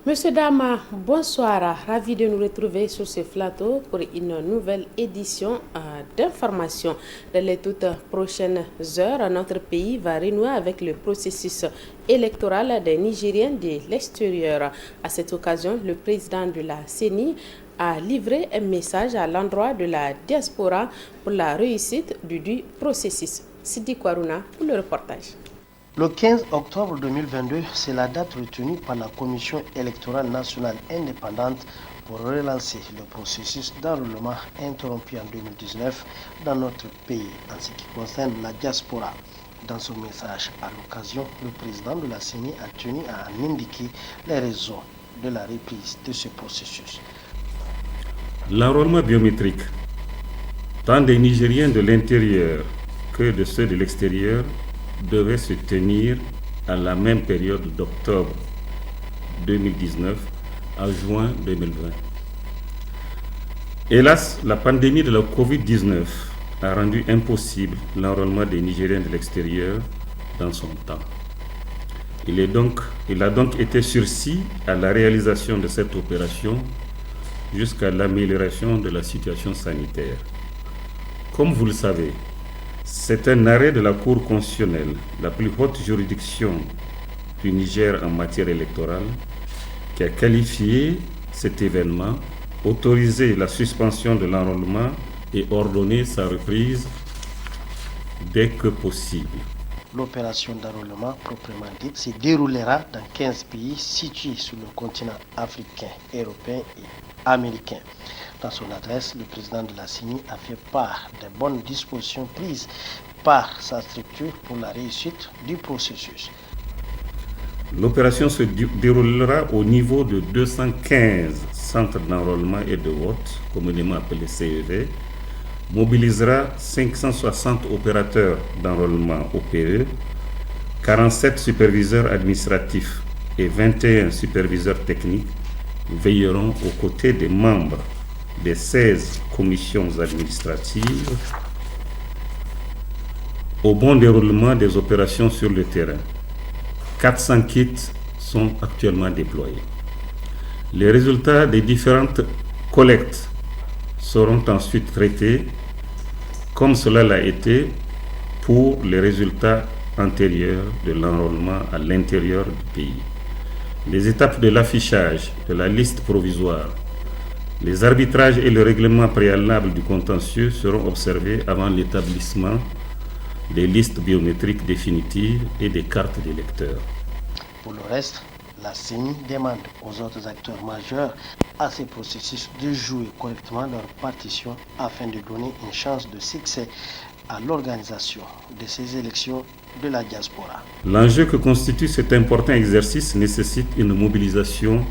Monsieur Dama, bonsoir. Ravi de nous retrouver sur ce plateau pour une nouvelle édition d'information. Dans les toutes prochaines heures, notre pays va renouer avec le processus électoral des Nigériens de l'extérieur. À cette occasion, le président de la CENI a livré un message à l'endroit de la diaspora pour la réussite du processus. Sidi Kwaruna pour le reportage. Le 15 octobre 2022, c'est la date retenue par la Commission électorale nationale indépendante pour relancer le processus d'enrôlement interrompu en 2019 dans notre pays en ce qui concerne la diaspora. Dans son message à l'occasion, le président de la CENI a tenu à en indiquer les raisons de la reprise de ce processus. L'enrôlement biométrique, tant des Nigériens de l'intérieur que de ceux de l'extérieur, devait se tenir à la même période d'octobre 2019 à juin 2020. Hélas, la pandémie de la Covid-19 a rendu impossible l'enrôlement des Nigériens de l'extérieur dans son temps. Il a donc été sursis à la réalisation de cette opération jusqu'à l'amélioration de la situation sanitaire. Comme vous le savez, c'est un arrêt de la Cour constitutionnelle, la plus haute juridiction du Niger en matière électorale, qui a qualifié cet événement, autorisé la suspension de l'enrôlement et ordonné sa reprise dès que possible. L'opération d'enrôlement proprement dite se déroulera dans 15 pays situés sur le continent africain, européen et américain. Dans son adresse, le président de la CENI a fait part des bonnes dispositions prises par sa structure pour la réussite du processus. L'opération se déroulera au niveau de 215 centres d'enrôlement et de vote, communément appelés CEV, mobilisera 560 opérateurs d'enrôlement OPE, 47 superviseurs administratifs et 21 superviseurs techniques veilleront aux côtés des membres des 16 commissions administratives au bon déroulement des opérations sur le terrain. 400 kits sont actuellement déployés. Les résultats des différentes collectes seront ensuite traités comme cela l'a été pour les résultats antérieurs de l'enrôlement à l'intérieur du pays. Les étapes de l'affichage de la liste provisoire, les arbitrages et le règlement préalable du contentieux seront observés avant l'établissement des listes biométriques définitives et des cartes d'électeurs. Pour le reste, la CENI demande aux autres acteurs majeurs à ces processus de jouer correctement leur partition afin de donner une chance de succès à l'organisation de ces élections de la diaspora. L'enjeu que constitue cet important exercice nécessite une mobilisation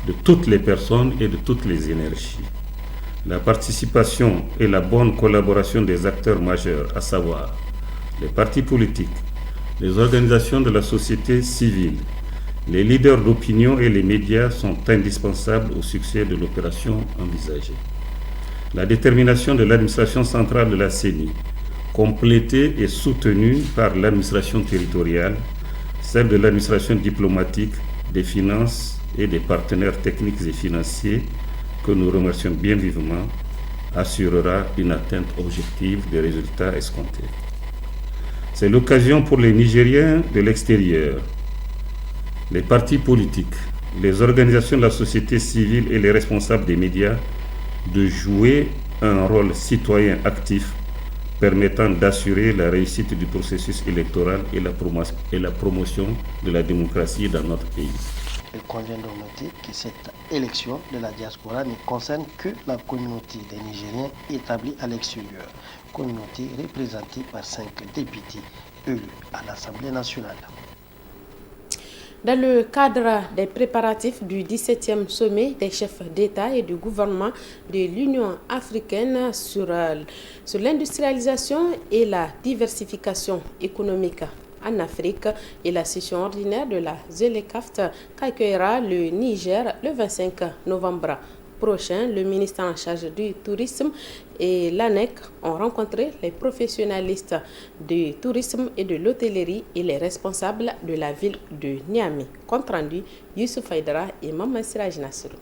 de toutes les personnes et de toutes les énergies. La participation et la bonne collaboration des acteurs majeurs, à savoir les partis politiques, les organisations de la société civile, les leaders d'opinion et les médias sont indispensables au succès de l'opération envisagée. La détermination de l'administration centrale de la CENI, complétée et soutenue par l'administration territoriale, celle de l'administration diplomatique, des finances et des partenaires techniques et financiers, que nous remercions bien vivement, assurera une atteinte objective des résultats escomptés. C'est l'occasion pour les Nigériens de l'extérieur, les partis politiques, les organisations de la société civile et les responsables des médias de jouer un rôle citoyen actif permettant d'assurer la réussite du processus électoral et la promotion de la démocratie dans notre pays. Il convient de noter que cette élection de la diaspora ne concerne que la communauté des Nigériens établis à l'extérieur, communauté représentée par 5 députés élus à l'Assemblée nationale. Dans le cadre des préparatifs du 17e sommet des chefs d'État et du gouvernement de l'Union africaine sur l'industrialisation et la diversification économique en Afrique et la session ordinaire de la ZLECAf qu'accueillera le Niger le 25 novembre prochain, le ministère en charge du tourisme et l'ANEC ont rencontré les professionnalistes du tourisme et de l'hôtellerie et les responsables de la ville de Niamey. Compte rendu, Youssouf Haïdara et Maman Siraj Nassirou.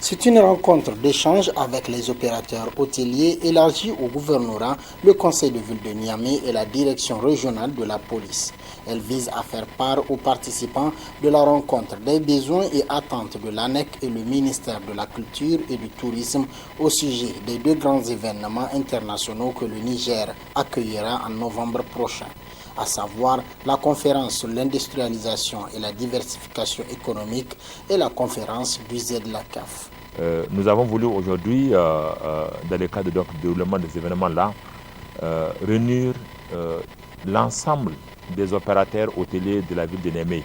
C'est une rencontre d'échange avec les opérateurs hôteliers élargie au gouvernorat, le conseil de ville de Niamey et la direction régionale de la police. Elle vise à faire part aux participants de la rencontre des besoins et attentes de l'ANEC et le ministère de la Culture et du Tourisme au sujet des deux grands événements internationaux que le Niger accueillera en novembre prochain, à savoir la conférence sur l'industrialisation et la diversification économique et la conférence du ZLACAF. Nous avons voulu aujourd'hui, dans le cadre du déroulement des événements-là, réunir l'ensemble des opérateurs hôteliers de la ville de Niamey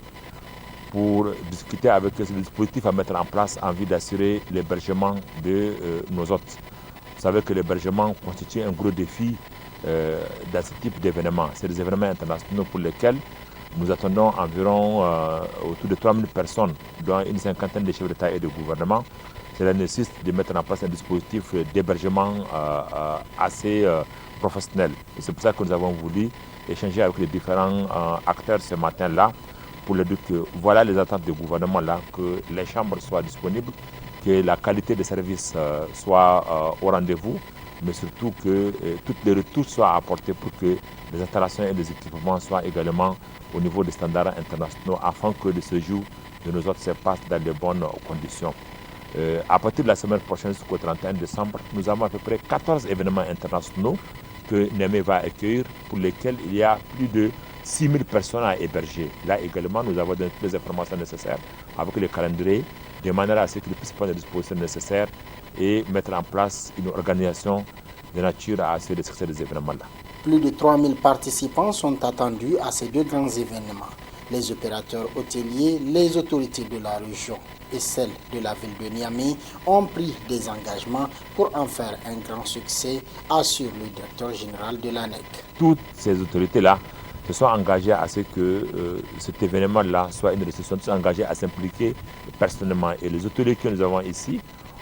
pour discuter avec eux sur le dispositif à mettre en place en vue d'assurer l'hébergement de nos hôtes. Vous savez que l'hébergement constitue un gros défi dans ce type d'événements. C'est des événements internationaux pour lesquels nous attendons environ autour de 3000 personnes, dont une cinquantaine de chefs d'État et de gouvernement. Cela nécessite de mettre en place un dispositif d'hébergement assez professionnel. C'est pour ça que nous avons voulu échanger avec les différents acteurs ce matin-là pour leur dire que voilà les attentes du gouvernement là, que les chambres soient disponibles, que la qualité des services soit au rendez-vous, mais surtout que toutes les retours soient apportés pour que les installations et les équipements soient également au niveau des standards internationaux afin que le séjour de nos hôtes se passe dans de bonnes conditions. À partir de la semaine prochaine jusqu'au 31 décembre, nous avons à peu près 14 événements internationaux que Niamey va accueillir, pour lesquels il y a plus de 6000 personnes à héberger. Là également, nous avons donné toutes les informations nécessaires avec le calendrier, de manière à ce qu'ils puissent prendre les dispositions nécessaires et mettre en place une organisation de nature à assurer le succès des événements-là. Plus de 3000 participants sont attendus à ces deux grands événements. Les opérateurs hôteliers, les autorités de la région et celles de la ville de Niamey ont pris des engagements pour en faire un grand succès, assure le directeur général de l'ANEC. Toutes ces autorités-là se sont engagées à ce que cet événement-là soit une réussite, se sont engagées à s'impliquer personnellement. Et les autorités que nous avons ici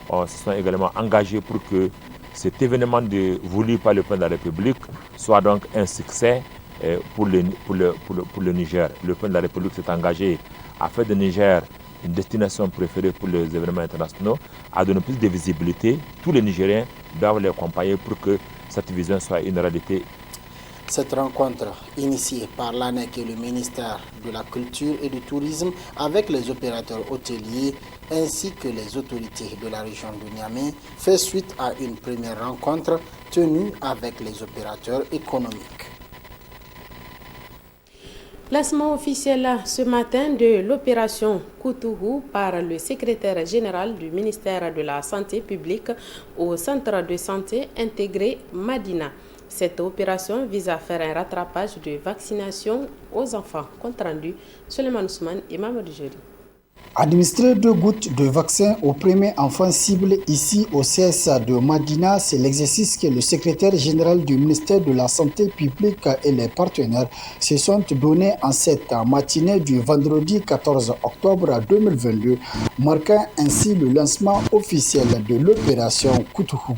se sont également engagées pour que cet événement voulu par le président de la République soit donc un succès pour le Niger. Le président de la République s'est engagé à faire de Niger une destination préférée pour les événements internationaux, à donner plus de visibilité. Tous les Nigériens doivent l'accompagner pour que cette vision soit une réalité. Cette rencontre, initiée par l'ANEC et le ministère de la Culture et du Tourisme avec les opérateurs hôteliers ainsi que les autorités de la région de Niamey, fait suite à une première rencontre tenue avec les opérateurs économiques. Lancement officiel ce matin de l'opération Koutougou par le secrétaire général du ministère de la Santé publique au centre de santé intégré Madina. Cette opération vise à faire un rattrapage de vaccination aux enfants. Compte rendu, Suleiman Ousmane et Mamadou Jori. Administrer 2 gouttes de vaccin aux premiers enfants cibles ici au CSA de Madina, c'est l'exercice que le secrétaire général du ministère de la Santé publique et les partenaires se sont donnés en cette matinée du vendredi 14 octobre 2022, marquant ainsi le lancement officiel de l'opération Koutougou.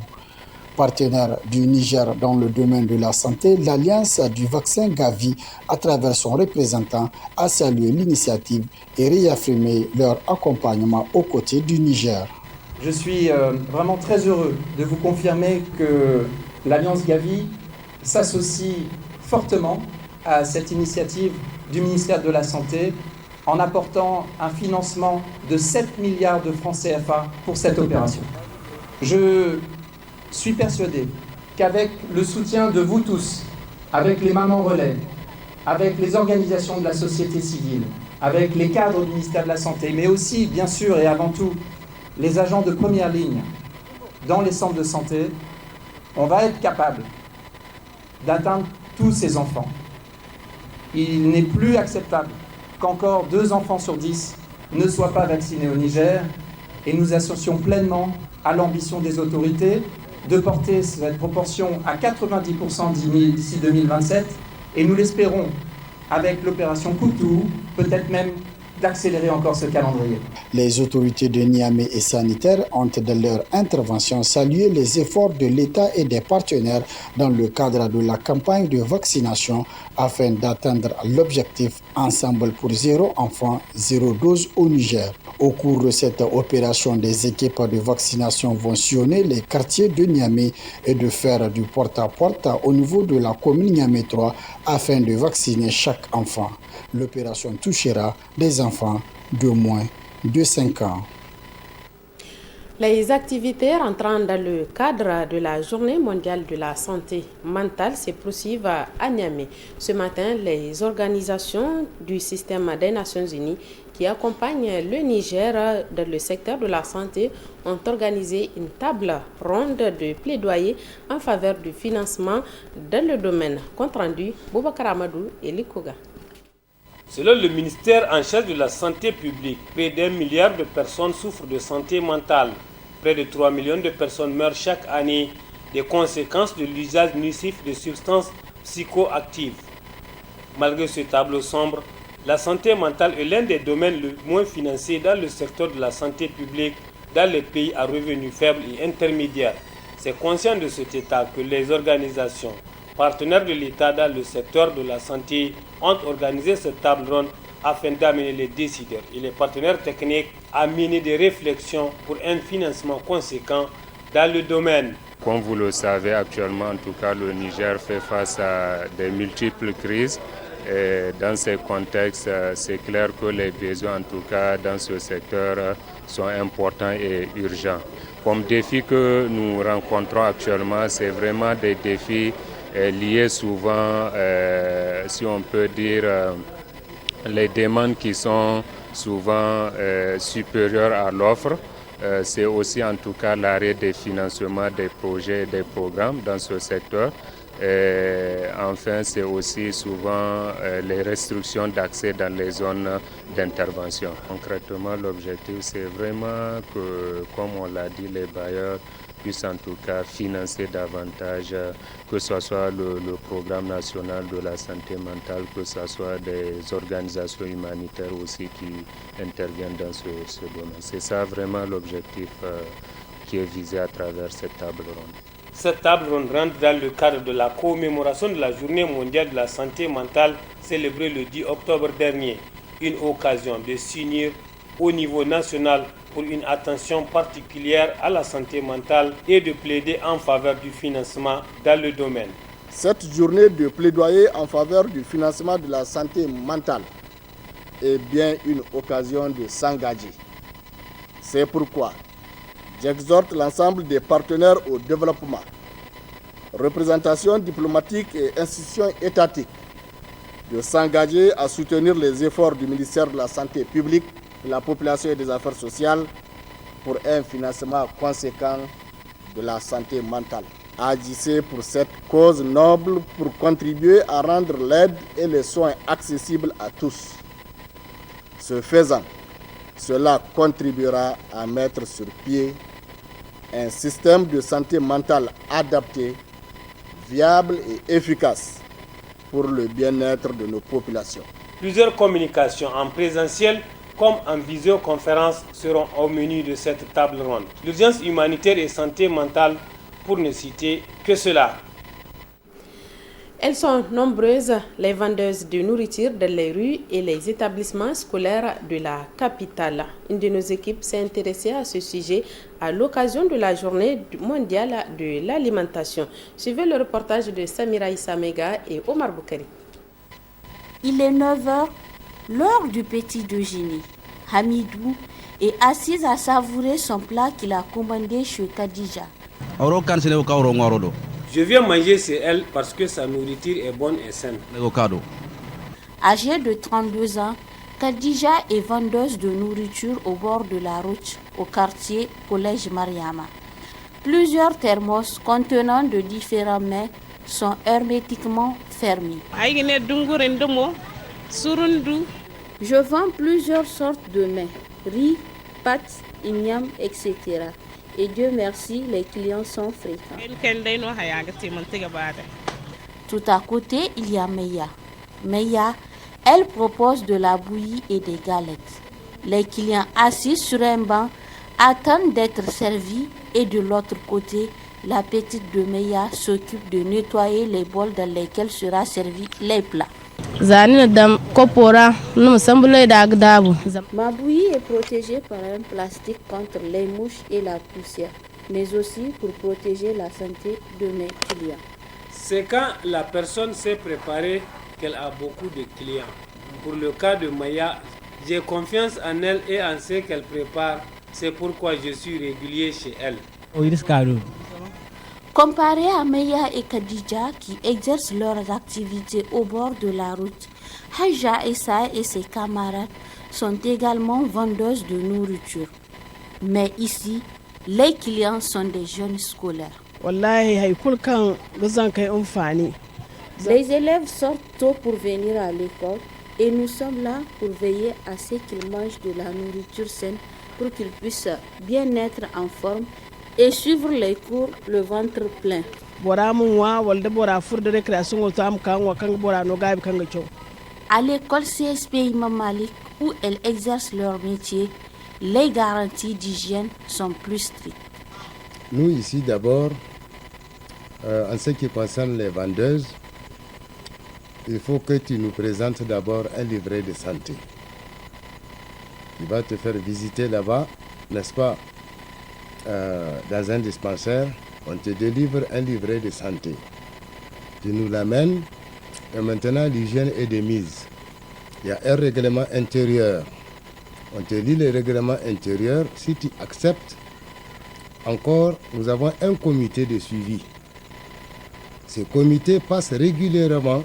Partenaire du Niger dans le domaine de la santé, l'Alliance du vaccin Gavi, à travers son représentant, a salué l'initiative et réaffirmé leur accompagnement aux côtés du Niger. Je suis vraiment très heureux de vous confirmer que l'Alliance Gavi s'associe fortement à cette initiative du ministère de la Santé en apportant un financement de 7 milliards de francs CFA pour cette opération. Je suis persuadé qu'avec le soutien de vous tous, avec les mamans relais, avec les organisations de la société civile, avec les cadres du ministère de la Santé, mais aussi, bien sûr et avant tout, les agents de première ligne dans les centres de santé, on va être capable d'atteindre tous ces enfants. Il n'est plus acceptable qu'encore 2 enfants sur 10 ne soient pas vaccinés au Niger, et nous associons pleinement à l'ambition des autorités de porter cette proportion à 90% d'ici 2027, et nous l'espérons avec l'opération Koutougou, peut-être même d'accélérer encore ce calendrier. Les autorités de Niamey et sanitaires ont, dans leur intervention, salué les efforts de l'État et des partenaires dans le cadre de la campagne de vaccination afin d'atteindre l'objectif Ensemble pour zéro enfant, zéro dose au Niger. Au cours de cette opération, des équipes de vaccination vont sillonner les quartiers de Niamey et de faire du porte-à-porte au niveau de la commune Niamey 3 afin de vacciner chaque enfant. L'opération touchera des enfants de moins de 5 ans. Les activités rentrant dans le cadre de la Journée mondiale de la santé mentale se poursuivent à Niamey. Ce matin, les organisations du système des Nations Unies qui accompagnent le Niger dans le secteur de la santé ont organisé une table ronde de plaidoyer en faveur du financement dans le domaine. Compte rendu, Boubacar Amadou et Likoga. Selon le ministère en charge de la santé publique, près d'1 milliard de personnes souffrent de santé mentale. Près de 3 millions de personnes meurent chaque année des conséquences de l'usage nocif de substances psychoactives. Malgré ce tableau sombre, la santé mentale est l'un des domaines les moins financés dans le secteur de la santé publique dans les pays à revenus faibles et intermédiaires. C'est conscient de cet état que les organisations partenaires de l'État dans le secteur de la santé ont organisé cette table ronde afin d'amener les décideurs et les partenaires techniques à mener des réflexions pour un financement conséquent dans le domaine. Comme vous le savez, actuellement, en tout cas, le Niger fait face à des multiples crises. Et dans ces contextes, c'est clair que les besoins, en tout cas, dans ce secteur, sont importants et urgents. Comme défi que nous rencontrons actuellement, c'est vraiment des défis liés souvent, si on peut dire, les demandes qui sont souvent supérieures à l'offre. C'est aussi en tout cas l'arrêt des financements des projets et des programmes dans ce secteur. Et enfin, c'est aussi souvent les restrictions d'accès dans les zones d'intervention. Concrètement, l'objectif, c'est vraiment que, comme on l'a dit, les bailleurs puissent en tout cas financer davantage, que ce soit le programme national de la santé mentale, que ce soit des organisations humanitaires aussi qui interviennent dans ce domaine. C'est ça vraiment l'objectif qui est visé à travers cette table ronde. Cette table ronde rentre dans le cadre de la commémoration de la Journée mondiale de la santé mentale célébrée le 10 octobre dernier. Une occasion de s'unir au niveau national pour une attention particulière à la santé mentale et de plaider en faveur du financement dans le domaine. Cette journée de plaidoyer en faveur du financement de la santé mentale est bien une occasion de s'engager. C'est pourquoi j'exhorte l'ensemble des partenaires au développement, représentations diplomatiques et institutions étatiques de s'engager à soutenir les efforts du ministère de la Santé publique, de la population et des affaires sociales pour un financement conséquent de la santé mentale. Agissez pour cette cause noble pour contribuer à rendre l'aide et les soins accessibles à tous. Ce faisant, cela contribuera à mettre sur pied un système de santé mentale adapté, viable et efficace pour le bien-être de nos populations. Plusieurs communications en présentiel comme en visioconférence seront au menu de cette table ronde. L'urgence humanitaire et santé mentale, pour ne citer que cela. Elles sont nombreuses, les vendeuses de nourriture dans les rues et les établissements scolaires de la capitale. Une de nos équipes s'est intéressée à ce sujet à l'occasion de la Journée mondiale de l'alimentation. Suivez le reportage de Samira Issamega et Omar Boukari. Il est 9h, l'heure du petit déjeuner. Hamidou est assise à savourer son plat qu'il a commandé chez Khadija. Je viens manger chez elle parce que sa nourriture est bonne et saine. Âgée de 32 ans, Khadija est vendeuse de nourriture au bord de la route, au quartier Collège Mariama. Plusieurs thermos contenant de différents mets sont hermétiquement fermés. Je vends plusieurs sortes de mets, riz, pâtes, igname, etc. Et Dieu merci, les clients sont fréquents. Tout à côté, il y a Meya. Meya Elle propose de la bouillie et des galettes. Les clients assis sur un banc attendent d'être servis et de l'autre côté, la petite de Meya s'occupe de nettoyer les bols dans lesquels sera servi les plats. Ma bouillie est protégée par un plastique contre les mouches et la poussière, mais aussi pour protéger la santé de mes clients. C'est quand la personne s'est préparée qu'elle a beaucoup de clients. Pour le cas de Maya, j'ai confiance en elle et en ce qu'elle prépare. C'est pourquoi je suis régulier chez elle. Comparé à Meya et Khadija qui exercent leurs activités au bord de la route, Haja Essa et ses camarades sont également vendeuses de nourriture. Mais ici, les clients sont des jeunes scolaires. Les élèves sortent tôt pour venir à l'école et nous sommes là pour veiller à ce qu'ils mangent de la nourriture saine pour qu'ils puissent bien être en forme et suivre les cours le ventre plein. À l'école CSP Imam Malik où elles exercent leur métier, les garanties d'hygiène sont plus strictes. Nous ici d'abord, en ce qui concerne les vendeuses, il faut que tu nous présentes d'abord un livret de santé. Il va te faire visiter là-bas, n'est-ce pas, dans un dispensaire, on te délivre un livret de santé. Tu nous l'amènes et maintenant l'hygiène est de mise. Il y a un règlement intérieur. On te lit le règlement intérieur. Si tu acceptes, encore, nous avons un comité de suivi. Ce comité passe régulièrement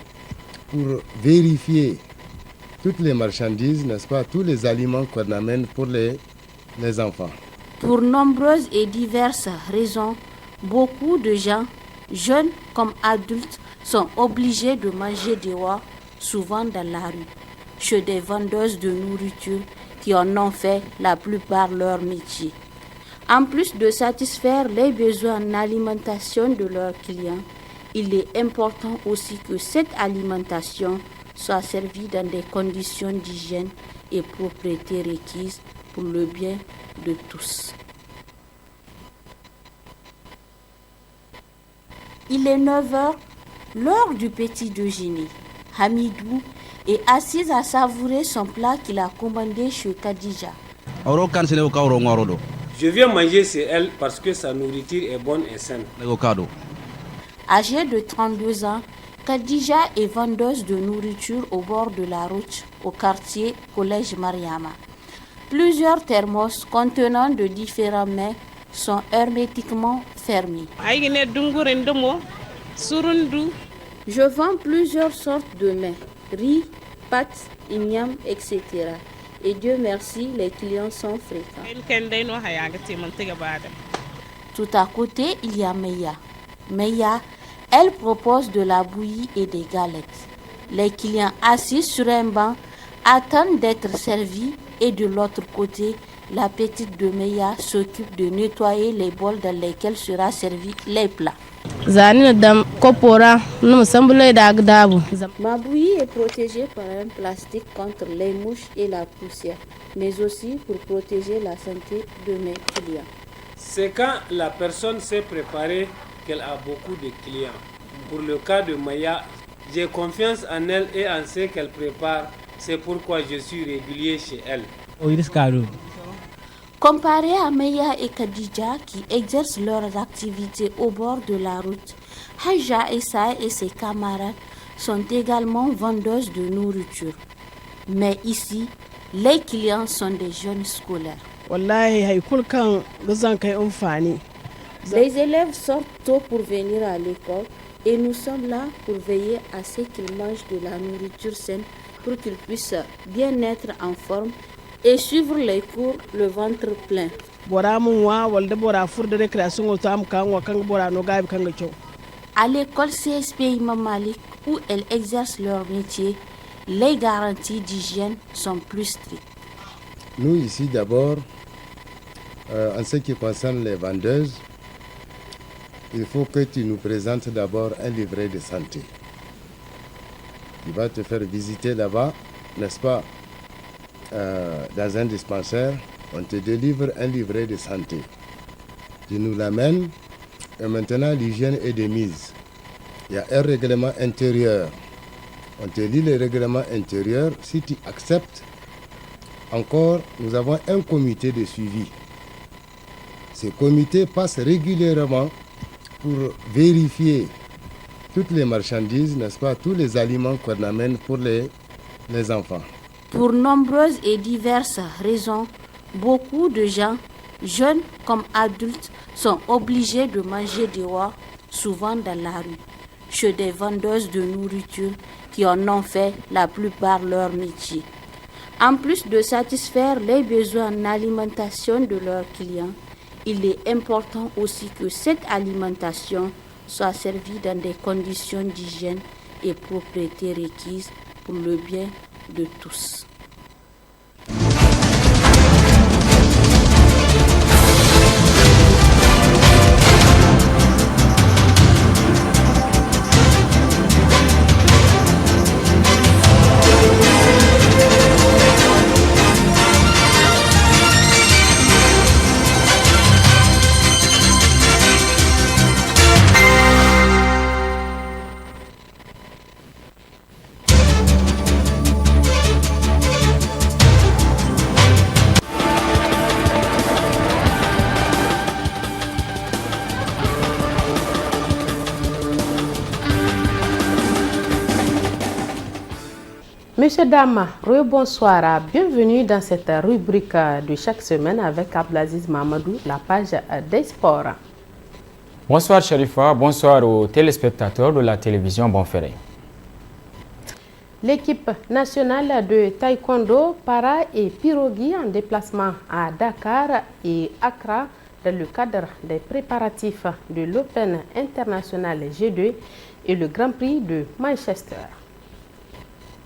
pour vérifier toutes les marchandises, n'est-ce pas, tous les aliments qu'on amène pour les enfants. Pour nombreuses et diverses raisons, beaucoup de gens, jeunes comme adultes, sont obligés de manger dehors, souvent dans la rue, chez des vendeuses de nourriture qui en ont fait la plupart leur métier. En plus de satisfaire les besoins en alimentation de leurs clients, il est important aussi que cette alimentation soit servie dans des conditions d'hygiène et propreté requises pour le bien de tous. Il est 9h, l'heure du petit déjeuner. Hamidou est assise à savourer son plat qu'il a commandé chez Khadija. Je viens manger chez elle parce que sa nourriture est bonne et saine. Âgée de 32 ans, Khadija est vendeuse de nourriture au bord de la route au quartier Collège Mariama. Plusieurs thermos contenant de différents mets sont hermétiquement fermés. Je vends plusieurs sortes de mets, riz, pâtes, igname, etc. Et Dieu merci, les clients sont fréquents. Tout à côté, il y a Meya. Meya, elle propose de la bouillie et des galettes. Les clients assis sur un banc attendent d'être servis et de l'autre côté, la petite de Meya s'occupe de nettoyer les bols dans lesquels sera servi les plats. Ma bouillie est protégée par un plastique contre les mouches et la poussière, mais aussi pour protéger la santé de mes clients. C'est quand la personne s'est préparée qu'elle a beaucoup de clients. Pour le cas de Maya, j'ai confiance en elle et en ce qu'elle prépare. C'est pourquoi je suis régulier chez elle. Comparé à Meya et Khadija qui exercent leurs activités au bord de la route, Haja Essa et ses camarades sont également vendeuses de nourriture. Mais ici, les clients sont des jeunes scolaires. Les élèves sortent tôt pour venir à l'école et nous sommes là pour veiller à ce qu'ils mangent de la nourriture saine pour qu'ils puissent bien être en forme et suivre les cours le ventre plein. À l'école CSP Imam Malik où elles exercent leur métier, les garanties d'hygiène sont plus strictes. Nous ici d'abord, en ce qui concerne les vendeuses, il faut que tu nous présentes d'abord un livret de santé. Il va te faire visiter là-bas, n'est-ce pas, dans un dispensaire, on te délivre un livret de santé. Tu nous l'amènes et maintenant l'hygiène est de mise. Il y a un règlement intérieur. On te lit le règlement intérieur. Si tu acceptes, encore, nous avons un comité de suivi. Ce comité passe régulièrement pour vérifier toutes les marchandises, n'est-ce pas, tous les aliments qu'on amène pour les enfants. Pour nombreuses et diverses raisons, beaucoup de gens, jeunes comme adultes, sont obligés de manger dehors, souvent dans la rue, chez des vendeuses de nourriture qui en ont fait la plupart leur métier. En plus de satisfaire les besoins en alimentation de leurs clients, il est important aussi que cette alimentation soit servie dans des conditions d'hygiène et propreté requises pour le bien de tous. Monsieur, dames, bonsoir, bienvenue dans cette rubrique de chaque semaine avec Abdelaziz Mamadou, la page des sports. Bonsoir Sharifa, bonsoir aux téléspectateurs de la télévision Bonferré. L'équipe nationale de taekwondo, para et pirogue en déplacement à Dakar et Accra dans le cadre des préparatifs de l'Open International G2 et le Grand Prix de Manchester.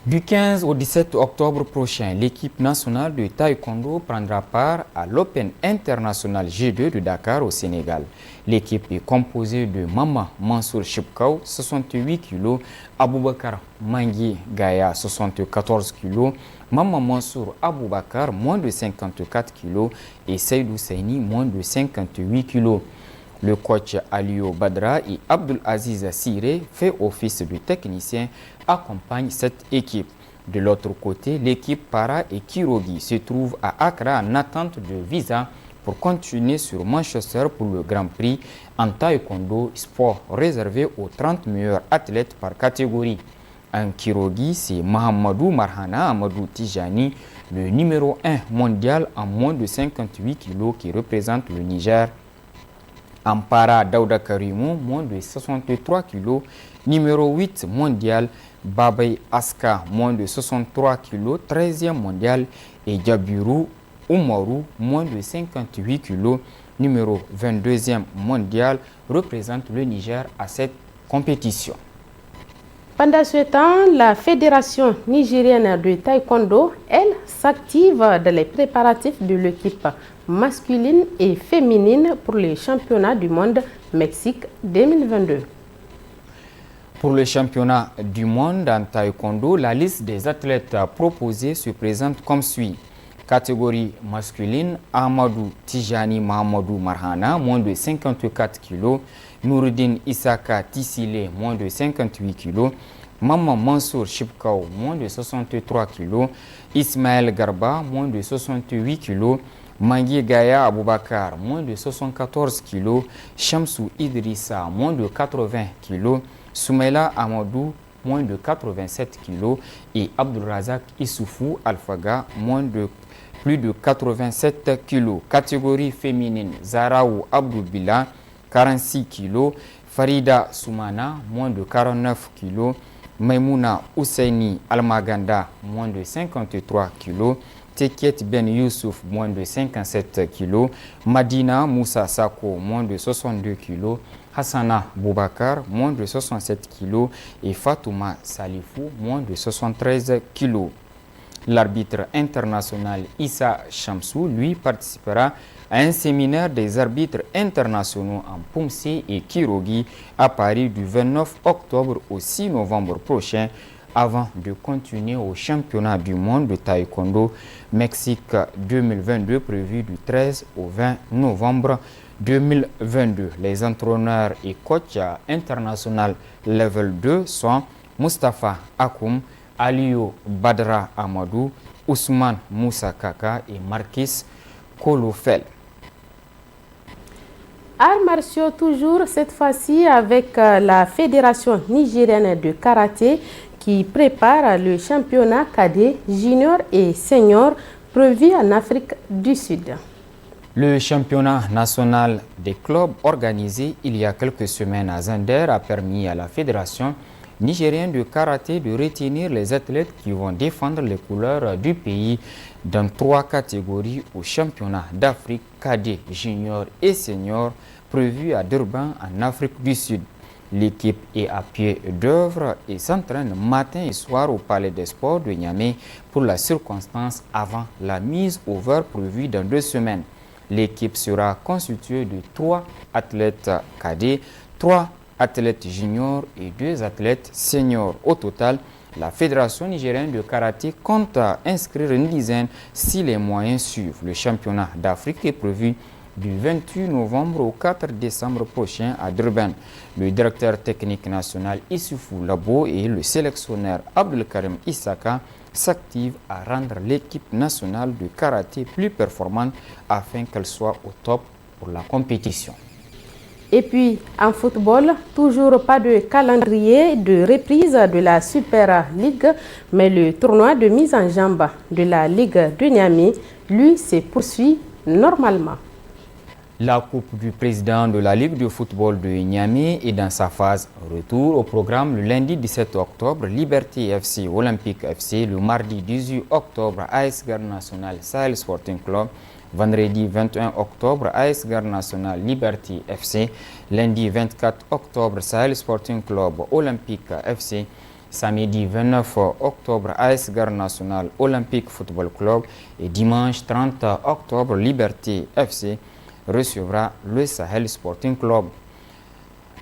Du 15 au 17 octobre prochain, l'équipe nationale de taekwondo prendra part à l'Open International G2 de Dakar au Sénégal. L'équipe est composée de Mama Mansour Chipkaou, 68 kg, Aboubakar Mangui Gaya, 74 kg, Mama Mansour Aboubakar, moins de 54 kg, et Seydou Seini, moins de 58 kg. Le coach Aliou Badra et Abdul Aziz Siré, fait office de technicien, accompagnent cette équipe. De l'autre côté, l'équipe para et Kirogi se trouve à Accra en attente de visa pour continuer sur Manchester pour le Grand Prix en taekwondo, sport réservé aux 30 meilleurs athlètes par catégorie. En Kirogi, c'est Mahamadou Marhana Amadou Tijani, le numéro 1 mondial en moins de 58 kg qui représente le Niger. En para, Daouda Karimou, moins de 63 kg, numéro 8 mondial, Babay Aska, moins de 63 kg, 13e mondial, et Djabirou Oumarou, moins de 58 kg, numéro 22e mondial, représente le Niger à cette compétition. Pendant ce temps, la Fédération nigérienne de taekwondo, elle, s'active dans les préparatifs de l'équipe masculine et féminine pour les championnats du monde Mexique 2022. Pour le championnat du monde en taekwondo, la liste des athlètes proposés se présente comme suit. Catégorie masculine, Amadou Tijani Mahamadou Marhana, moins de 54 kg, Nouruddin Isaka Tissile, moins de 58 kg, Mama Mansour Chipkaou, moins de 63 kg, Ismaël Garba, moins de 68 kg, Mangui Gaya Aboubakar, moins de 74 kg, Shamsou Idrissa, moins de 80 kg, Soumaila Amadou, moins de 87 kg, et Abdulrazak Issoufou Alfaga, plus de 87 kg. Catégorie féminine, Zaraou Abdou Bila, 46 kg, Farida Soumana, moins de 49 kg, Maimouna Ousseini Almaganda, moins de 53 kg, Teket Ben Youssouf, moins de 57 kg, Madina Moussa Sako, moins de 62 kg, Hassana Boubacar, moins de 67 kg, et Fatouma Salifou, moins de 73 kg. L'arbitre international Issa Shamsou, lui, participera à un séminaire des arbitres internationaux en Poumsé et Kirogi à Paris du 29 octobre au 6 novembre prochain avant de continuer au championnat du monde de taekwondo Mexique 2022 prévu du 13 au 20 novembre 2022. Les entraîneurs et coachs international level 2 sont Mustafa Akoum, Aliou Badra Amadou, Ousmane Moussa Kaka et Marquis Kolofel. Arts martiaux toujours, cette fois-ci avec la Fédération nigérienne de karaté qui prépare le championnat cadet, junior et senior prévu en Afrique du Sud. Le championnat national des clubs organisé il y a quelques semaines à Zander a permis à la Fédération nigérienne de karaté de retenir les athlètes qui vont défendre les couleurs du pays dans 3 catégories au championnat d'Afrique cadet, junior et senior prévu à Durban en Afrique du Sud. L'équipe est à pied d'œuvre et s'entraîne matin et soir au Palais des Sports de Niamey pour la circonstance avant la mise au vert prévue dans 2 semaines. L'équipe sera constituée de 3 athlètes cadets, 3 athlètes juniors et 2 athlètes seniors. Au total, la Fédération nigérienne de karaté compte inscrire une dizaine si les moyens suivent. Le championnat d'Afrique est prévu du 28 novembre au 4 décembre prochain à Durban. Le directeur technique national Issoufou Labo et le sélectionneur Abdelkarim Issaka s'activent à rendre l'équipe nationale de karaté plus performante afin qu'elle soit au top pour la compétition. Et puis, en football, toujours pas de calendrier de reprise de la Super League, mais le tournoi de mise en jambe de la Ligue de Niamey, lui, se poursuit normalement. La Coupe du président de la Ligue de football de Niamey est dans sa phase retour au programme le lundi 17 octobre, Liberté FC Olympique FC, le mardi 18 octobre, AS Garde Nationale Sahel Sporting Club, vendredi 21 octobre, AS Garde Nationale Liberté FC, lundi 24 octobre, Sahel Sporting Club Olympique FC, samedi 29 octobre, AS Garde Nationale Olympique Football Club et dimanche 30 octobre, Liberté FC recevra le Sahel Sporting Club.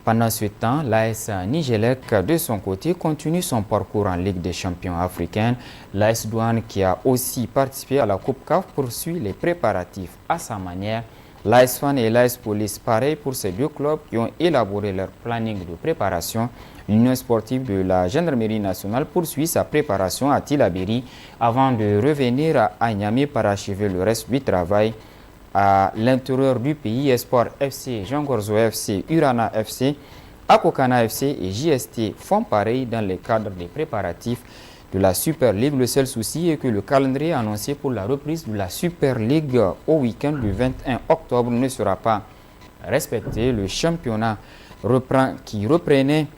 Pendant ce temps, l'AS Nigelec, de son côté, continue son parcours en Ligue des champions africaine. L'AS Douane, qui a aussi participé à la Coupe CAF, poursuit les préparatifs à sa manière. L'AS Fan et l'AS Police, pareil pour ces 2 clubs qui ont élaboré leur planning de préparation. L'Union sportive de la Gendarmerie nationale poursuit sa préparation à Tillabéri avant de revenir à Niamey pour achever le reste du travail. À l'intérieur du pays, Espoir FC, Jean Gorzo FC, Urana FC, Akokana FC et JST font pareil dans le cadre des préparatifs de la Super League. Le seul souci est que le calendrier annoncé pour la reprise de la Super League au week-end du 21 octobre ne sera pas respecté. Le championnat qui reprenait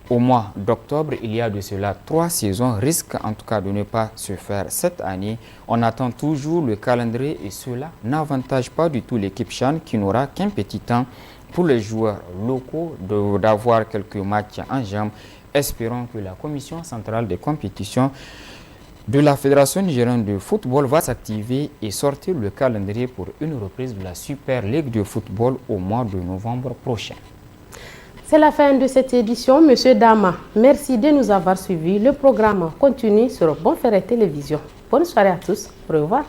au mois d'octobre, il y a de cela 3 saisons, risque en tout cas de ne pas se faire cette année. On attend toujours le calendrier et cela n'avantage pas du tout l'équipe Chan qui n'aura qu'un petit temps pour les joueurs locaux d'avoir quelques matchs en jambes. Espérons que la commission centrale des compétitions de la Fédération nigérienne de football va s'activer et sortir le calendrier pour une reprise de la Super League de football au mois de novembre prochain. C'est la fin de cette édition, Monsieur Dama. Merci de nous avoir suivis. Le programme continue sur Bonferré Télévision. Bonne soirée à tous. Au revoir.